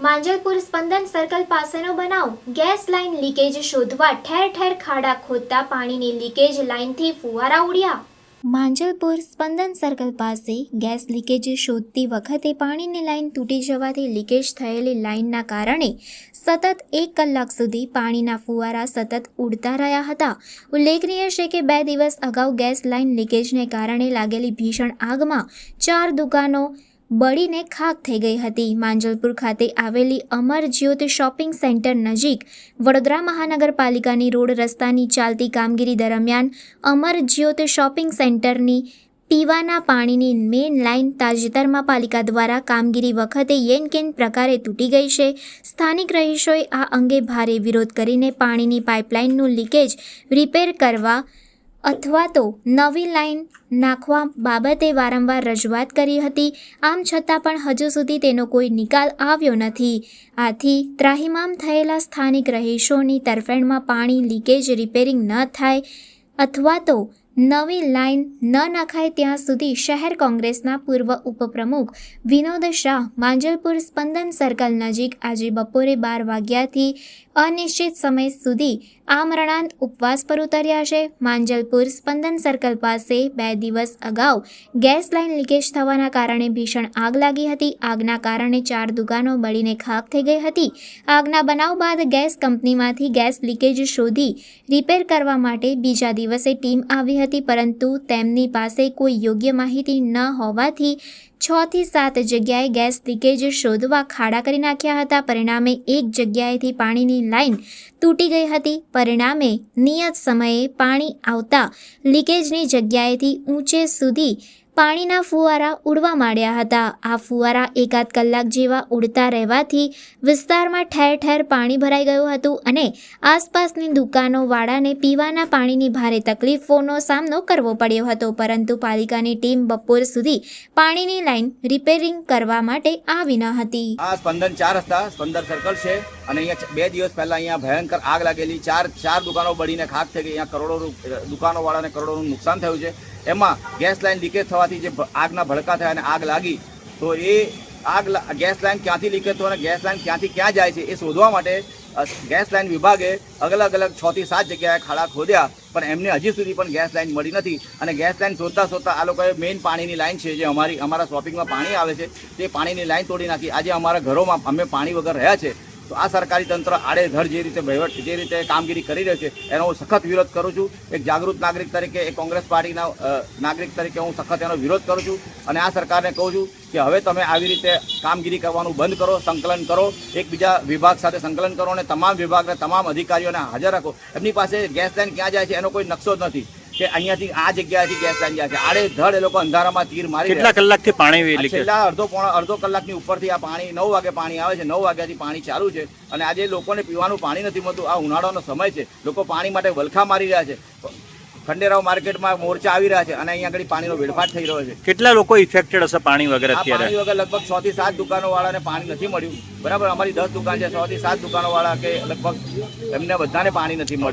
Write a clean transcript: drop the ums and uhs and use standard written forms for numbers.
માંજલપુર સ્પંદન circle પાસેનો બનાવ gas line leakage શોધવા ઠેર ઠેર ખાડા ખોદતા પાણીની લીકેજ લાઇનથી ફુવારા ઉડ્યા। માંજલપુર સ્પંદન સર્કલ પાસે ગેસ લીકેજ શોધતી વખતે પાણીની લાઇન તૂટી જવાથી લીકેજ થયેલી લાઇનના કારણે સતત 1 કલાક સુધી પાણીના ફુવારા સતત ઉડતા રહ્યા હતા। ઉલ્લેખનીય છે કે 2 દિવસ અગાઉ ગેસ લાઇન લીકેજને કારણે લાગેલી ભીષણ આગમાં 4 દુકાનો બળીને ખાખ થઈ ગઈ હતી। માંજલપુર ખાતે આવેલી અમર જ્યોત શોપિંગ સેન્ટર નજીક વડોદરા મહાનગરપાલિકાની રોડ રસ્તાની ચાલતી કામગીરી દરમિયાન અમર જ્યોત શોપિંગ સેન્ટરની પીવાના પાણીની મેઇન લાઇન તાજેતરમાં પાલિકા દ્વારા કામગીરી વખતે યેનકેન પ્રકારે તૂટી ગઈ છે। સ્થાનિક રહીશોએ આ અંગે ભારે વિરોધ કરીને પાણીની પાઇપલાઇનનું લીકેજ રિપેર કરવા અથવા તો નવી લાઇન નાખવા બાબતે વારંવાર રજૂઆત કરી હતી। આમ છતાં પણ હજુ સુધી તેનો કોઈ નિકાલ આવ્યો નથી। આથી ત્રાહિમામ થયેલા સ્થાનિક રહીશોની તરફેણમાં પાણી લીકેજ રિપેરિંગ ન થાય અથવા તો નવી લાઇન ન નખાય ત્યાં સુધી શહેર કોંગ્રેસના પૂર્વ ઉપપ્રમુખ વિનોદ શાહ માંજલપુર સ્પંદન સર્કલ નજીક આજે બપોરે 12 વાગ્યાથી અનિશ્ચિત સમય સુધી આમરણાંત ઉપવાસ પર ઉતર્યા છે। માંજલપુર સ્પંદન સર્કલ પાસે 2 દિવસ અગાઉ ગેસ લાઇન લીકેજ થવાના કારણે ભીષણ આગ લાગી હતી। આગના કારણે 4 દુકાનો બળીને ખાખ થઈ ગઈ હતી। આગના બનાવ બાદ ગેસ કંપનીમાંથી ગેસ લીકેજ શોધી રિપેર કરવા માટે બીજા દિવસે ટીમ આવી હતી, પરંતુ તેમની પાસે કોઈ યોગ્ય માહિતી ન હોવાથી 6 થી 7 જગ્યાએ ગેસ લીકેજ શોધવા ખાડા કરી નાખ્યા હતા। પરિણામે એક જગ્યાએથી પાણીની લાઇન તૂટી ગઈ હતી। પરિણામે નિયત સમયે પાણી આવતા લીકેજની જગ્યાએથી ઊંચે સુધી પાણીના ફુવારા ઉડવા માંડ્યા હતા। આ ફુવારા એકાદ કલાક જેવા ઉડતા રહેવાથી વિસ્તારમાં ઠેર ઠેર પાણી ભરાઈ ગયું હતું અને આસપાસની દુકાનોવાળાને પીવાના પાણીની ભારે તકલીફોનો સામનો કરવો પડ્યો હતો, પરંતુ પાલિકાની ટીમ બપોર સુધી પાણીની લાઇન રિપેરિંગ કરવા માટે આવી ન હતી। આ સ્પંદન 4 રસ્તા સ્પંદન સર્કલ છે અને અહીંયા 2 દિવસ પહેલા અહીંયા ભયંકર આગ લાગેલી, ચાર દુકાનો બળીને ખાખ થઈ ગઈ। અહીંયા દુકાનોવાળાને કરોડોનું નુકસાન થયું છે। એમાં ગેસ લાઇન લીકેજ થવાથી જે આગના ભડકા થયા અને આગ લાગી, તો એ ગેસ લાઇન ક્યાંથી લીકેજ થયો અને ગેસ લાઇન ક્યાંથી ક્યાં જાય છે એ શોધવા માટે ગેસ લાઇન વિભાગે અલગ 6 થી 7 જગ્યાએ ખાડા ખોદ્યા, પણ એમને હજી સુધી પણ ગેસ લાઇન મળી નથી। અને ગેસ લાઇન શોધતા આ લોકોએ મેઇન પાણીની લાઇન છે જે અમારા શોપિંગમાં પાણી આવે છે તે પાણીની લાઇન તોડી નાખી। આજે અમારા ઘરોમાં અમે પાણી વગર રહ્યા છે। તો આ સરકારી તંત્ર આડેધડ જે રીતે કામગીરી કરી રહ્યું છે એનો હું સખત વિરોધ કરું છું। એક જાગૃત નાગરિક તરીકે, એક કોંગ્રેસ પાર્ટીના નાગરિક તરીકે હું સખત એનો વિરોધ કરું છું અને આ સરકારને કહું છું કે હવે તમે આવી રીતે કામગીરી કરવાનું બંધ કરો, સંકલન કરો, એકબીજા વિભાગ સાથે સંકલન કરો અને તમામ વિભાગના તમામ અધિકારીઓને હાજર રાખો। એમની પાસે ગેસ લાઇન ક્યાં જાય છે એનો કોઈ નકશો જ નથી કે અહીંયાથી આ જગ્યાએથી ગેસ લાઇન જાય છે। આડેધડ એ લોકો અંધારામાં તીર મારી કેટલા કલાકથી પાણી લીકેજ? છેલ્લા અડધો કલાકની ઉપરથી આ પાણી 9 વાગે પાણી આવે છે, 9 વાગ્યાથી પાણી ચાલુ છે અને આજે લોકોને પીવાનું પાણી નથી મળતું। આ ઉનાળાનો સમય છે, લોકો પાણી માટે વલખા મારી રહ્યા છે। ખંડેરાવ માર્કેટમાં મોરચા આવી રહ્યા છે અને અહીંયા આગળ પાણીનો વેડફાટ થઈ રહ્યો છે। કેટલા લોકો ઇફેક્ટેડ હશે પાણી વગર અત્યારે? પાણી વગર લગભગ 6 થી 7 દુકાનોવાળાને પાણી નથી મળ્યું। બરાબર, અમારી 10 દુકાન છે, 6 થી 7 દુકાનોવાળા કે લગભગ એમને બધાને પાણી નથી મળ્યું।